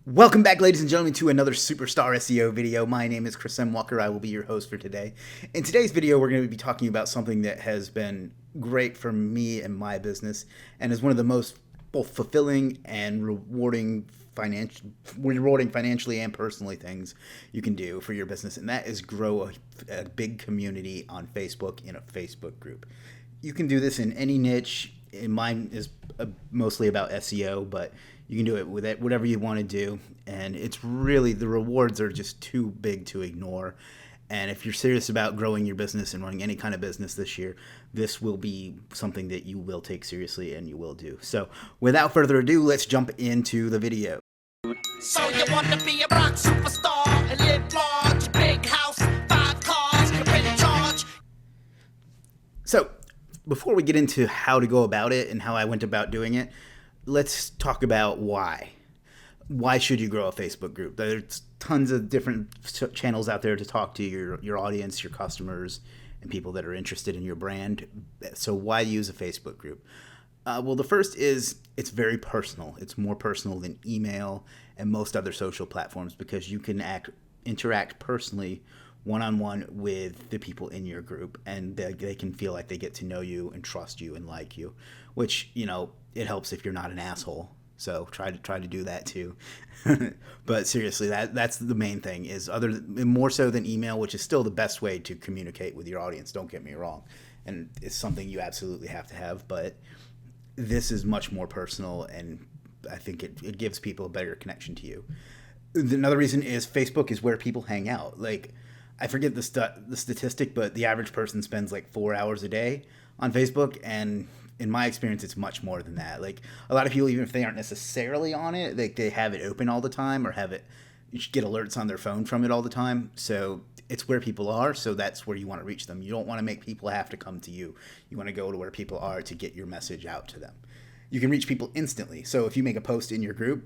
Welcome back, ladies and gentlemen, to another Superstar SEO video. My name is Chris M. Walker. I will be your host for today. In today's video, we're going to be talking about something that has been great for me and my business and is one of the most both fulfilling and rewarding financially and personally things you can do for your business, and that is grow a big community on Facebook in a Facebook group. You can do this in any niche. Mine is mostly about SEO, but you can do it with whatever you want to do, and it's really, the rewards are just too big to ignore. And if you're serious about growing your business and running any kind of business this year, this will be something that you will take seriously and you will do. So without further ado, let's jump into the video. So you want to be a rock superstar and live large, big house, 5 cars, you're in charge. So before we get into how to go about it and how I went about doing it, let's talk about why. Why should you grow a Facebook group? There's tons of different channels out there to talk to your audience, your customers, and people that are interested in your brand. So why use a Facebook group? Well, the first is it's very personal. It's more personal than email and most other social platforms because you can interact personally one-on-one with the people in your group, and they can feel like they get to know you and trust you and like you, which, it helps if you're not an asshole. So try to do that too. But seriously, that's the main thing, is more so than email, which is still the best way to communicate with your audience. Don't get me wrong. And it's something you absolutely have to have, but this is much more personal, and I think it gives people a better connection to you. Another reason is Facebook is where people hang out. Like, I forget the statistic, but the average person spends like 4 hours a day on Facebook, and in my experience, it's much more than that. Like, a lot of people, even if they aren't necessarily on it, they have it open all the time, or you should get alerts on their phone from it all the time. So it's where people are, so that's where you want to reach them. You don't want to make people have to come to you. You want to go to where people are to get your message out to them. You can reach people instantly. So if you make a post in your group,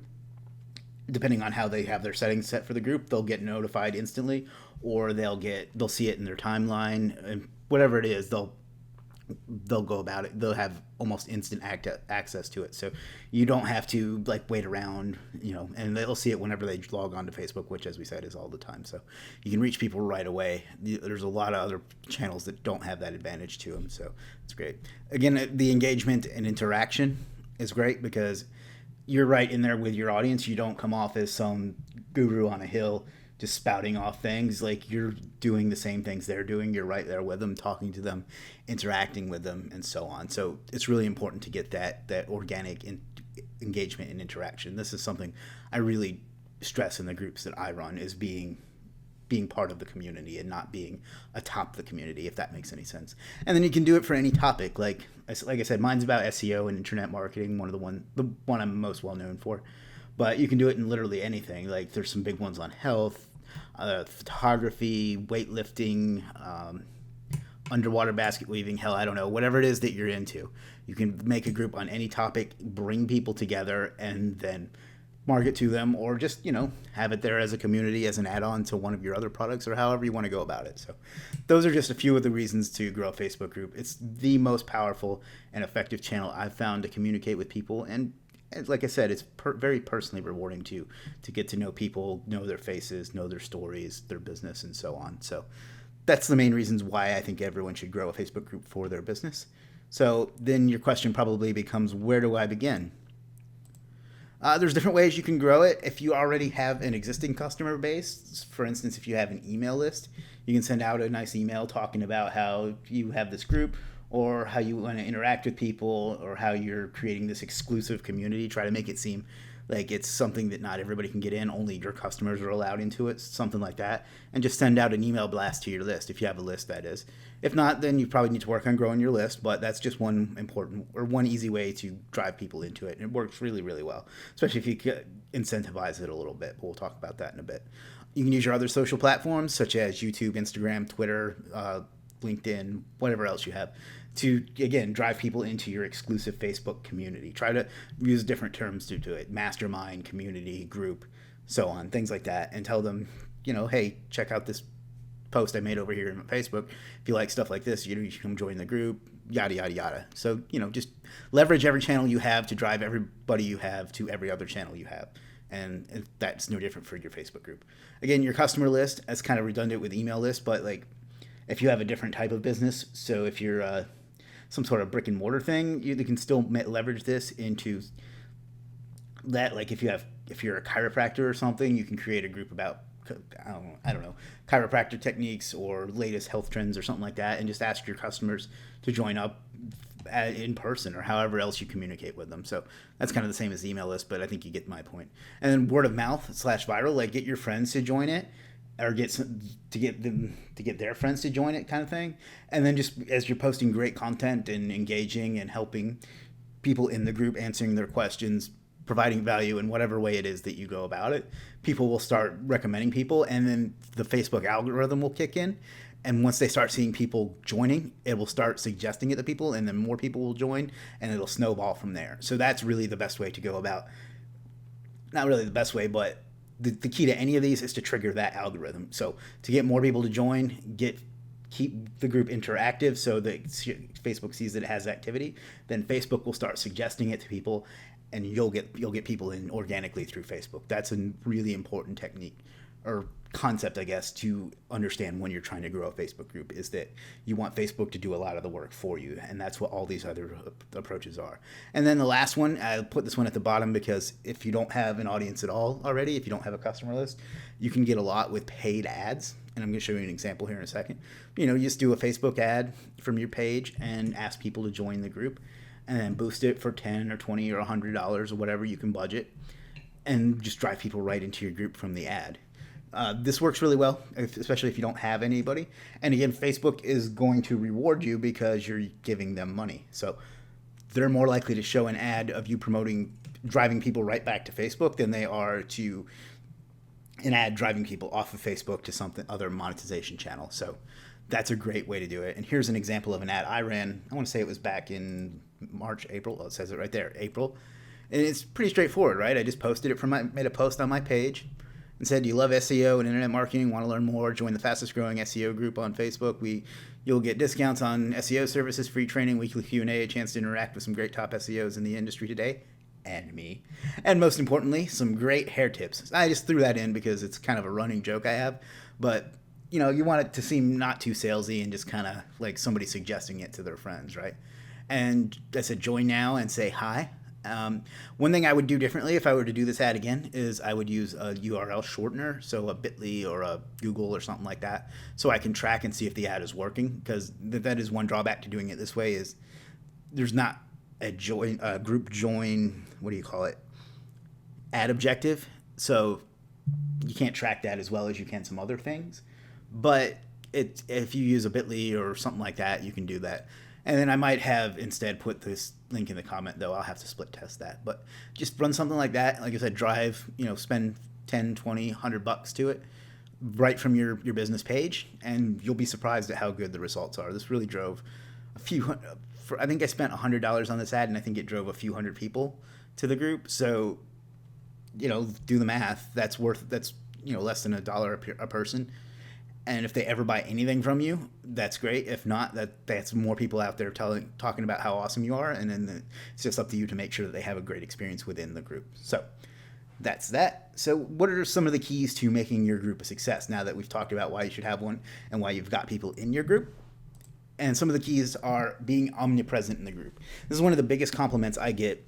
depending on how they have their settings set for the group, they'll get notified instantly, or they'll see it in their timeline, and whatever it is, they'll go about it. They'll have almost instant access to it, so you don't have to wait around, and they'll see it whenever they log on to Facebook, which, as we said, is all the time. So you can reach people right away. There's a lot of other channels that don't have that advantage to them, so it's great. Again, the engagement and interaction is great because you're right in there with your audience. You don't come off as some guru on a hill just spouting off things. Like, you're doing the same things they're doing. You're right there with them, talking to them, interacting with them, and so on. So it's really important to get that organic engagement and interaction. This is something I really stress in the groups that I run, is being part of the community and not being atop the community, if that makes any sense. And then you can do it for any topic. Like I said, mine's about SEO and internet marketing, the one I'm most well known for. But you can do it in literally anything. Like, there's some big ones on health, photography, weightlifting, underwater basket weaving, hell, I don't know, whatever it is that you're into. You can make a group on any topic, bring people together, and then market to them, or just, have it there as a community, as an add-on to one of your other products, or however you want to go about it. So those are just a few of the reasons to grow a Facebook group. It's the most powerful and effective channel I've found to communicate with people, and like I said, it's very personally rewarding to get to know people, know their faces, know their stories, their business, and so on. So that's the main reasons why I think everyone should grow a Facebook group for their business. So then your question probably becomes, where do I begin? There's different ways you can grow it. If you already have an existing customer base, for instance, if you have an email list, you can send out a nice email talking about how you have this group, or how you want to interact with people, or how you're creating this exclusive community. Try to make it seem like it's something that not everybody can get in, only your customers are allowed into it, something like that. And just send out an email blast to your list, if you have a list, that is. If not, then you probably need to work on growing your list, but that's just one easy way to drive people into it. And it works really, really well, especially if you incentivize it a little bit, but we'll talk about that in a bit. You can use your other social platforms, such as YouTube, Instagram, Twitter, LinkedIn, whatever else you have, to, again, drive people into your exclusive Facebook community. Try to use different terms to do it: mastermind, community, group, so on, things like that, and tell them, hey, check out this post I made over here on Facebook. If you like stuff like this, you should come join the group, yada, yada, yada. So, just leverage every channel you have to drive everybody you have to every other channel you have. And that's no different for your Facebook group. Again, your customer list, that's kind of redundant with email list, but like if you have a different type of business, so if you're some sort of brick and mortar thing, you can still leverage this into that. Like if you're a chiropractor or something, you can create a group about I don't know chiropractor techniques or latest health trends or something like that, and just ask your customers to join up in person or however else you communicate with them. So that's kind of the same as the email list, but I think you get my point. And then word of mouth / viral, like get your friends to join it, or get their friends to join it, kind of thing. And then just as you're posting great content and engaging and helping people in the group, answering their questions, providing value in whatever way it is that you go about it, people will start recommending people, and then the Facebook algorithm will kick in. And once they start seeing people joining, it will start suggesting it to people, and then more people will join, and it'll snowball from there. So that's really the best way to go about, not really the best way, but the key to any of these is to trigger that algorithm. So to get more people to join, keep the group interactive so that Facebook sees that it has activity, then Facebook will start suggesting it to people, and you'll get people in organically through Facebook. That's a really important technique or concept, I guess, to understand when you're trying to grow a Facebook group, is that you want Facebook to do a lot of the work for you, and that's what all these other approaches are. And then the last one, I put this one at the bottom because if you don't have an audience at all already, if you don't have a customer list, you can get a lot with paid ads. And I'm going to show you an example here in a second. You just do a Facebook ad from your page and ask people to join the group, and then boost it for $10 or $20 or $100 or whatever you can budget, and just drive people right into your group from the ad. This works really well, especially if you don't have anybody. And again, Facebook is going to reward you because you're giving them money. So they're more likely to show an ad of you driving people right back to Facebook than they are to an ad driving people off of Facebook to something other monetization channel. So that's a great way to do it. And here's an example of an ad I ran. I want to say it was back in March, April. Oh, it says it right there, April. And it's pretty straightforward, right? I just posted it made a post on my page and said, you love SEO and internet marketing, want to learn more, join the fastest growing SEO group on Facebook. You'll get discounts on SEO services, free training, weekly Q&A, a chance to interact with some great top SEOs in the industry today, and me. And most importantly, some great hair tips. I just threw that in because it's kind of a running joke I have, but you want it to seem not too salesy and just kind of like somebody suggesting it to their friends, right? And I said, join now and say hi. One thing I would do differently if I were to do this ad again is I would use a URL shortener, so a bit.ly or a Google or something like that, so I can track and see if the ad is working, because that is one drawback to doing it this way, is there's not a group join, what do you call it, ad objective, so you can't track that as well as you can some other things. But if you use a bit.ly or something like that, you can do that. And then I might have instead put this link in the comment, though I'll have to split test that. But just run something like that. Like I said, spend 10, 20, $100 to it right from your business page, and you'll be surprised at how good the results are. This really drove I think I spent $100 on this ad, and I think it drove a few hundred people to the group. So, do the math. That's less than $1 a person. And if they ever buy anything from you, that's great. If not, that's more people out there talking about how awesome you are. And then it's just up to you to make sure that they have a great experience within the group. So that's that. So what are some of the keys to making your group a success now that we've talked about why you should have one and why you've got people in your group? And some of the keys are being omnipresent in the group. This is one of the biggest compliments I get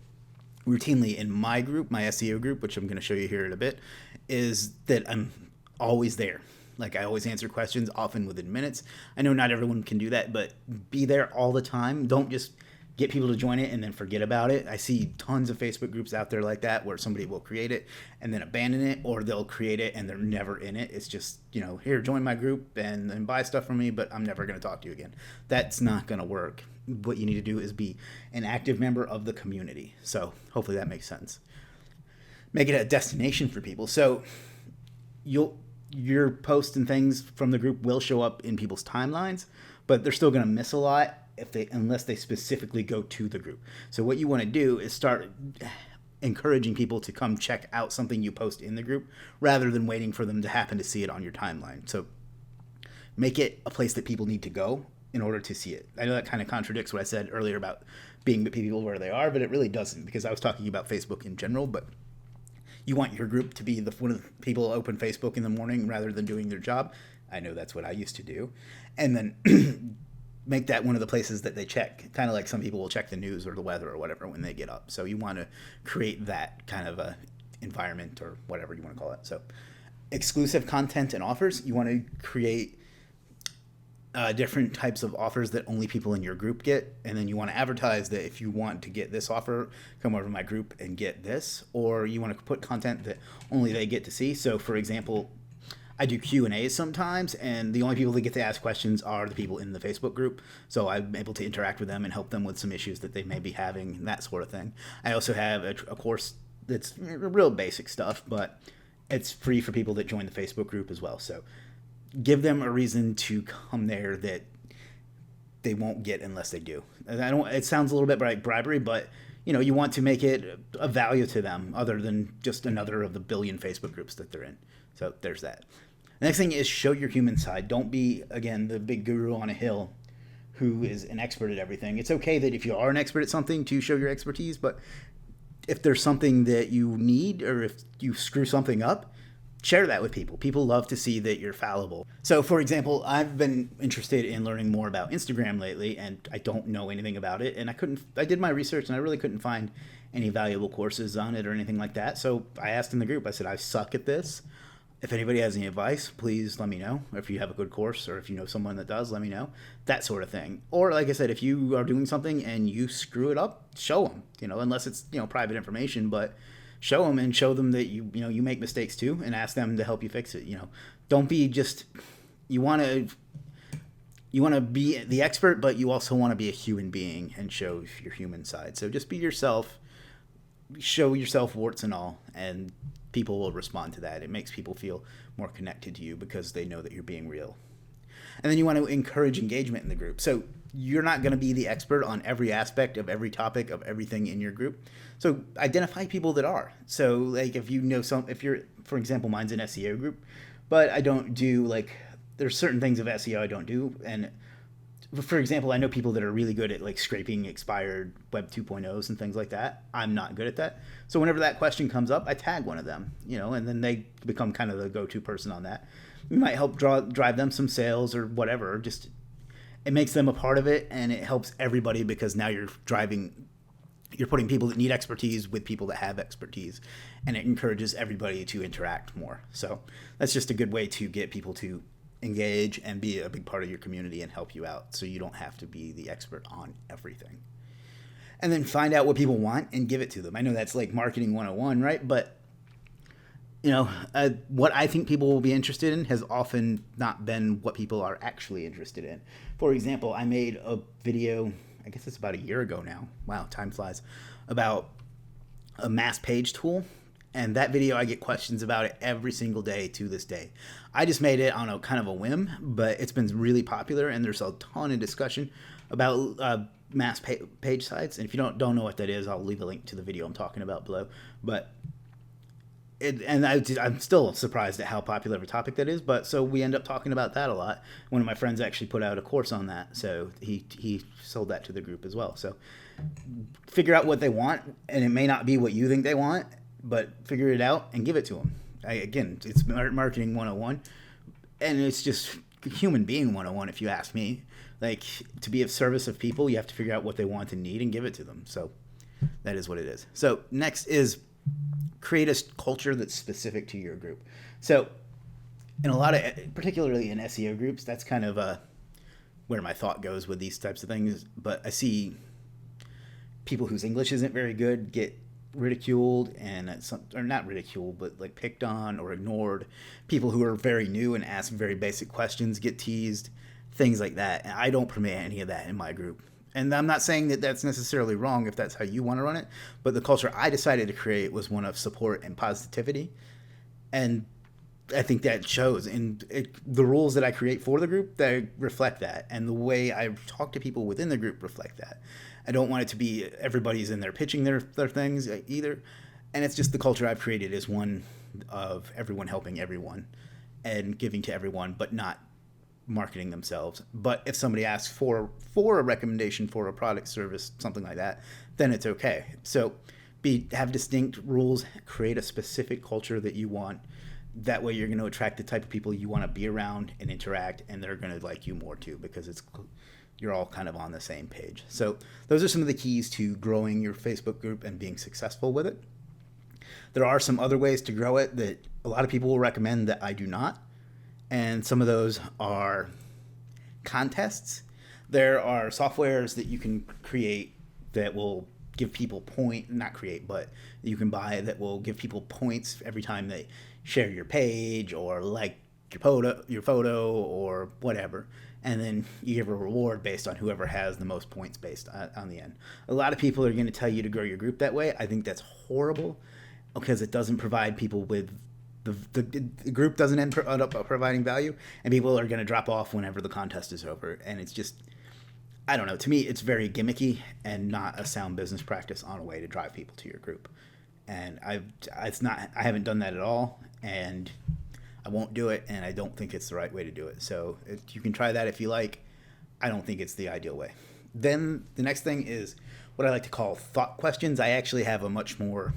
routinely in my group, my SEO group, which I'm going to show you here in a bit, is that I'm always there. Like, I always answer questions, often within minutes. I know not everyone can do that, but be there all the time. Don't just get people to join it and then forget about it. I see tons of Facebook groups out there like that where somebody will create it and then abandon it, or they'll create it and they're never in it. It's just, here, join my group and then buy stuff from me, but I'm never going to talk to you again. That's not going to work. What you need to do is be an active member of the community. So hopefully that makes sense. Make it a destination for people. So your posts and things from the group will show up in people's timelines, but they're still going to miss a lot unless they specifically go to the group. So what you want to do is start encouraging people to come check out something you post in the group rather than waiting for them to happen to see it on your timeline. So make it a place that people need to go in order to see it. I know that kind of contradicts what I said earlier about being people where they are, but it really doesn't, because I was talking about Facebook in general, but You want your group to be one of the people who open Facebook in the morning rather than doing their job. I know that's what I used to do. And then make that one of the places that they check. Kind of like some people will check the news or the weather or whatever when they get up. So you want to create that kind of a environment or whatever you want to call it. So exclusive content and offers. You want to create different types of offers that only people in your group get, and then you want to advertise that if you want to get this offer, come over to my group and get this, or you want to put content that only they get to see. So for example, I do Q&As sometimes, and the only people that get to ask questions are the people in the Facebook group, so I'm able to interact with them and help them with some issues that they may be having, that sort of thing. I also have a course that's real basic stuff, but it's free for people that join the Facebook group as well. So give them a reason to come there that they won't get unless they do. It sounds a little bit like bribery, but you want to make it a value to them other than just another of the billion Facebook groups that they're in. So there's that. The next thing is show your human side. Don't be, again, the big guru on a hill who is an expert at everything. It's okay that if you are an expert at something to show your expertise, but if there's something that you need or if you screw something up, share that with people. People love to see that you're fallible. So, for example, I've been interested in learning more about Instagram lately, and I don't know anything about it. And I did my research, and I really couldn't find any valuable courses on it or anything like that. So I asked in the group, I said, I suck at this. If anybody has any advice, please let me know. Or if you have a good course, or if you know someone that does, let me know. That sort of thing. Or, like I said, if you are doing something and you screw it up, show them. Unless it's private information, but show them and show them that you make mistakes too, and ask them to help you fix it. Don't be just you want to be the expert, but you also want to be a human being and show your human side. So just be yourself, show yourself warts and all, and people will respond to that. It makes people feel more connected to you because they know that you're being real. And then you want to encourage engagement in the group. So you're not going to be the expert on every aspect of every topic of everything in your group. So identify people that are. So like if you're, for example, mine's an SEO group, but I don't do there's certain things of SEO I don't do. And for example, I know people that are really good at scraping expired Web 2.0s and things like that. I'm not good at that. So whenever that question comes up, I tag one of them, and then they become kind of the go-to person on that. You might help drive them some sales or whatever. Just it makes them a part of it, and it helps everybody because now you're putting people that need expertise with people that have expertise, and it encourages everybody to interact more. So that's just a good way to get people to engage and be a big part of your community and help you out, so you don't have to be the expert on everything. And then find out what people want and give it to them. I know that's like marketing 101, right? But what I think people will be interested in has often not been what people are actually interested in. For example, I made a video, I guess it's about a year ago now. Wow, time flies. About a mass page tool. And that video, I get questions about it every single day to this day. I just made it on a kind of a whim, but it's been really popular, and there's a ton of discussion about mass page sites. And if you don't know what that is, I'll leave a link to the video I'm talking about below. But I'm still surprised at how popular of a topic that is. But so we end up talking about that a lot. One of my friends actually put out a course on that, so he sold that to the group as well. So figure out what they want, and it may not be what you think they want, but figure it out and give it to them. Again, it's marketing 101, and it's just human being 101 if you ask me. To be of service of people, you have to figure out what they want and need and give it to them. So that is what it is. So next is create a culture that's specific to your group. So in a lot of, particularly in SEO groups, that's kind of where my thought goes with these types of things. But I see people whose English isn't very good get ridiculed or not ridiculed, but picked on or ignored. People who are very new and ask very basic questions get teased, things like that. And I don't permit any of that in my group. And I'm not saying that that's necessarily wrong if that's how you want to run it, but the culture I decided to create was one of support and positivity. And I think that shows. And the rules that I create for the group, they reflect that. And the way I talk to people within the group reflect that. I don't want it to be everybody's in there pitching their things either. And it's just the culture I've created is one of everyone helping everyone and giving to everyone, but not marketing themselves. But if somebody asks for a recommendation for a product, service, something like that, then it's okay. So have distinct rules, create a specific culture that you want. That way you're going to attract the type of people you want to be around and interact, and they're going to like you more too, because you're all kind of on the same page. So those are some of the keys to growing your Facebook group and being successful with it. There are some other ways to grow it that a lot of people will recommend that I do not. And some of those are contests. There are softwares that you can create that will give people but you can buy that will give people points every time they share your page or like your photo or whatever. And then you give a reward based on whoever has the most points based on the end. A lot of people are going to tell you to grow your group that way. I think that's horrible because it doesn't provide people with the group doesn't end up providing value, and people are going to drop off whenever the contest is over. And it's just, I don't know. To me, it's very gimmicky and not a sound business practice on a way to drive people to your group. And I haven't done that at all, and I won't do it, and I don't think it's the right way to do it. So you can try that if you like. I don't think it's the ideal way. Then the next thing is what I like to call thought questions. I actually have a much more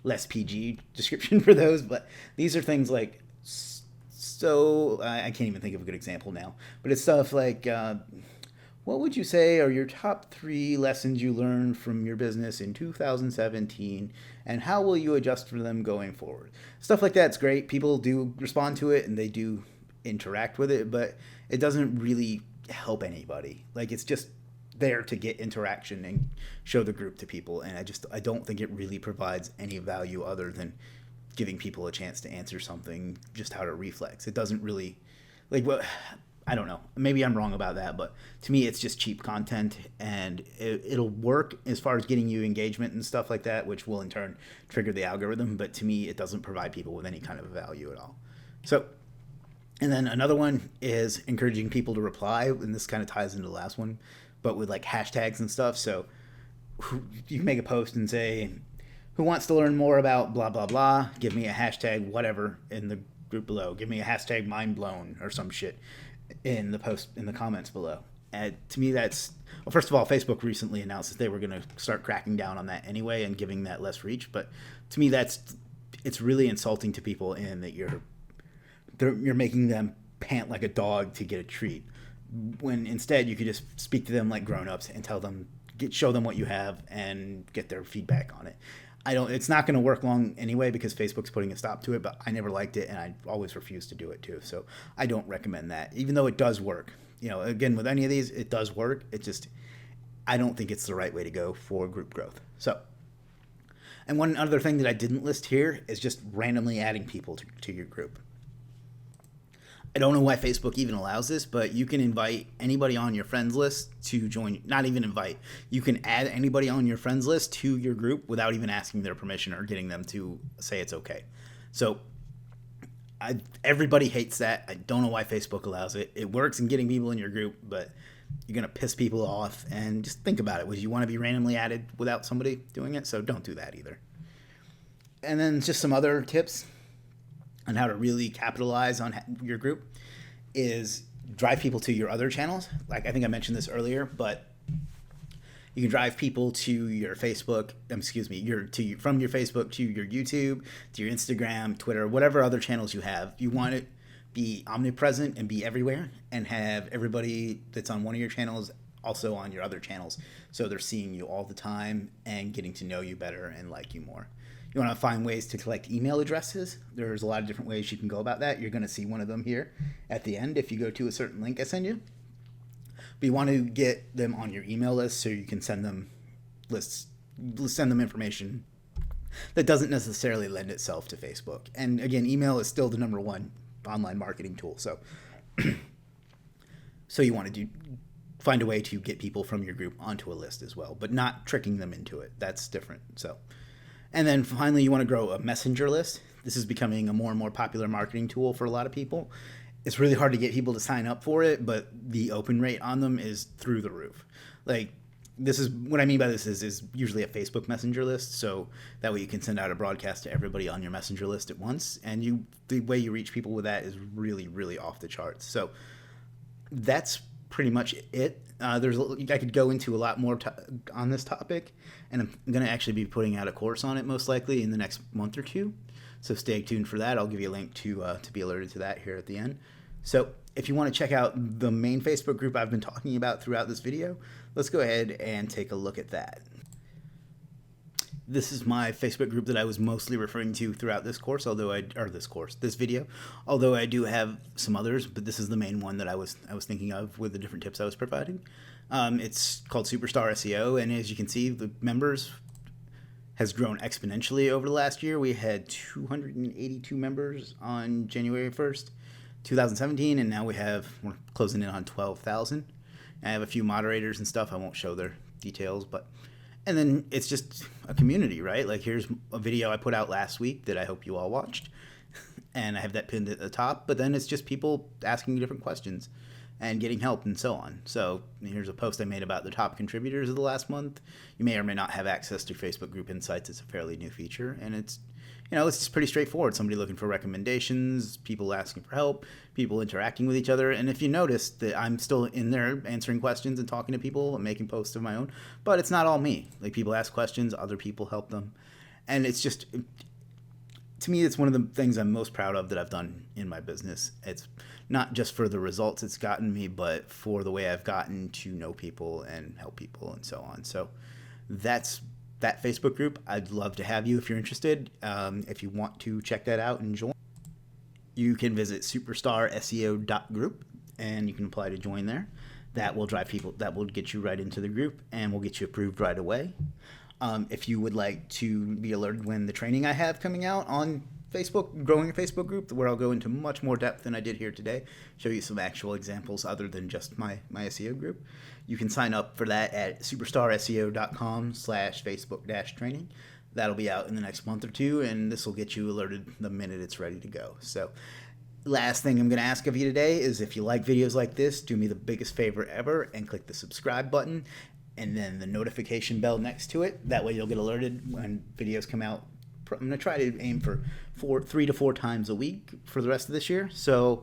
less PG description for those, but these are things like, so I can't even think of a good example now, but it's stuff like, what would you say are your top 3 lessons you learned from your business in 2017, and how will you adjust for them going forward? Stuff like that's great. People do respond to it and they do interact with it, but it doesn't really help anybody. Like, it's just there to get interaction and show the group to people, and I don't think it really provides any value other than giving people a chance to answer something just out of reflex. It doesn't really, like, what, I don't know, maybe I'm wrong about that, but to me it's just cheap content, and it'll work as far as getting you engagement and stuff like that, which will in turn trigger the algorithm, but to me it doesn't provide people with any kind of value at all. So, and then another one is encouraging people to reply, and this kind of ties into the last one, but with like hashtags and stuff. So you can make a post and say, who wants to learn more about blah, blah, blah? Give me a hashtag whatever in the group below. Give me a hashtag mind blown or some shit in the post, in the comments below. And to me, that's, well, first of all, Facebook recently announced that they were going to start cracking down on that anyway and giving that less reach. But to me, it's really insulting to people in that you're making them pant like a dog to get a treat, when instead you could just speak to them like grown-ups and tell them, show them what you have and get their feedback on it. It's not going to work long anyway because Facebook's putting a stop to it, but I never liked it and I always refused to do it too. So I don't recommend that, even though it does work. You know, again, with any of these, it does work. It just, I don't think it's the right way to go for group growth. So, and one other thing that I didn't list here is just randomly adding people to your group. I don't know why Facebook even allows this, but you can invite anybody on your friends list to join. Not even invite. You can add anybody on your friends list to your group without even asking their permission or getting them to say it's okay. So everybody hates that. I don't know why Facebook allows it. It works in getting people in your group, but you're going to piss people off. And just think about it. Would you want to be randomly added without somebody doing it? So don't do that either. And then just some other tips on how to really capitalize on your group is drive people to your other channels. Like I think I mentioned this earlier, but you can drive people to your Facebook, from your Facebook to your YouTube, to your Instagram, Twitter, whatever other channels you have. You want it be omnipresent and be everywhere and have everybody that's on one of your channels also on your other channels. So they're seeing you all the time and getting to know you better and like you more. You want to find ways to collect email addresses. There's a lot of different ways you can go about that. You're going to see one of them here at the end if you go to a certain link I send you. But you want to get them on your email list so you can send them information that doesn't necessarily lend itself to Facebook. And again, email is still the number one online marketing tool. So, you want to find a way to get people from your group onto a list as well, but not tricking them into it. That's different. So. And then finally, you want to grow a messenger list. This is becoming a more and more popular marketing tool for a lot of people. It's really hard to get people to sign up for it, but the open rate on them is through the roof. Like, this is what I mean by this is usually a Facebook Messenger list, so that way you can send out a broadcast to everybody on your Messenger list at once, and the way you reach people with that is really, really off the charts. So that's pretty much it. I could go into a lot more on this topic, and I'm going to actually be putting out a course on it most likely in the next month or two. So stay tuned for that. I'll give you a link to be alerted to that here at the end. So if you want to check out the main Facebook group I've been talking about throughout this video, let's go ahead and take a look at that. This is my Facebook group that I was mostly referring to throughout this course, this video, although I do have some others, but this is the main one that I was thinking of with the different tips I was providing. It's called Superstar SEO, and as you can see, the members has grown exponentially over the last year. We had 282 members on January 1st, 2017, and now we're closing in on 12,000. I have a few moderators and stuff. I won't show their details, and then it's just a community, right? Like here's a video I put out last week that I hope you all watched, and I have that pinned at the top, but then it's just people asking different questions and getting help and so on. So here's a post I made about the top contributors of the last month. You may or may not have access to Facebook Group Insights. It's a fairly new feature, and it's just pretty straightforward. Somebody looking for recommendations, people asking for help, people interacting with each other. And if you notice that I'm still in there answering questions and talking to people and making posts of my own, but it's not all me. Like people ask questions, other people help them. And it's just, to me, it's one of the things I'm most proud of that I've done in my business. It's not just for the results it's gotten me, but for the way I've gotten to know people and help people and so on. So that's that Facebook group. I'd love to have you if you're interested. If you want to check that out and join, you can visit superstarseo.group and you can apply to join there. That will get you right into the group and will get you approved right away. If you would like to be alerted when the training I have coming out on Facebook, growing a Facebook group, where I'll go into much more depth than I did here today, show you some actual examples other than just my SEO group, you can sign up for that at superstarseo.com/Facebook-training. That'll be out in the next month or two, and this will get you alerted the minute it's ready to go. So last thing I'm going to ask of you today is if you like videos like this, do me the biggest favor ever and click the subscribe button and then the notification bell next to it. That way you'll get alerted when videos come out. I'm going to try to aim for 3 to 4 times a week for the rest of this year. So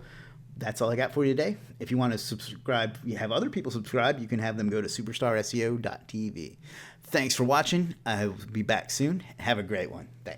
that's all I got for you today. If you want to subscribe, you have other people subscribe, you can have them go to superstarseo.tv. Thanks for watching. I will be back soon. Have a great one. Thanks.